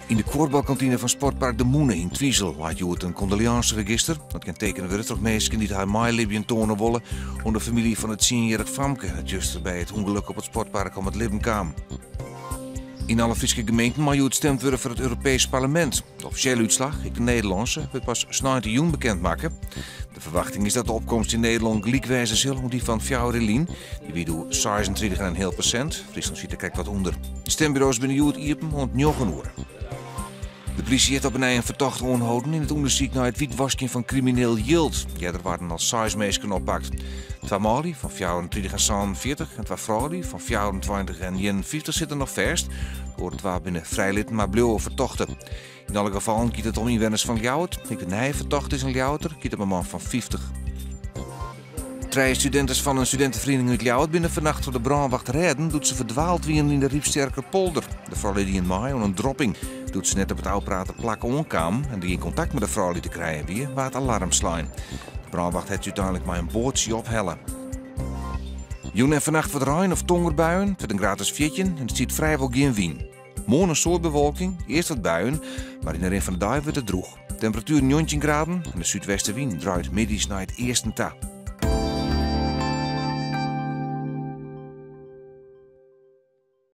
In de korfbalkantine van Sportpark De Moenen in Twiesel laat je een condoleanceregister. Dat kan tekenen we toch mensen die haar maailibben tonen willen onder de familie van het 10-jarig Famke dat juist bij het ongeluk op het sportpark om het leven kwam. In alle Friese gemeenten mag je het stemd worden voor het Europees Parlement. De officiële uitslag, de Nederlandse, wordt pas 19 juni bekendmaken. De verwachting is dat de opkomst in Nederland gelijk wijzen zal om die van Fjouwerlien. Die wie doet 26,5%. Friesland ziet er kijk wat onder. De stembureaus binnen Joet Iepen om 9 uur. De politie heeft op een eigen verdachte onhouden in het onderzoek naar het wietwasking van crimineel Jild. Ja, er waren al 6 mensen opgepakt. 2 mannen van 34 en 47 en 2 vrouwen van 24 en 51 zitten nog vast. Door het waar binnen vrijlid maar blauwe vertochten. In alle gevallen gaat het om inwoners van Ljouwert. Ik ben hij vertocht is een Ljouwerter, gaat het een man van 50. 3 studenten van een studentenvereniging uit Ljouwert binnen vannacht door de brandwacht redden, doet ze verdwaald wie in de Riepsterker polder. De vrouw die in maai aan een dropping doet ze net op het oudpraten plakken onkam en die in contact met de vrouw liet krijgen weer waar het alarm slaan. De brandwacht heeft uiteindelijk maar een bootje ophellen. Joen en vannacht wat rein of tongerbuien, met een gratis fietje en het ziet vrijwel geen wien. Morgen een soort bewolking, eerst wat buien, maar in de rin van de dag wordt het droog. Temperatuur 19 graden en de zuidwestenwind draait middags naar het eerste ta.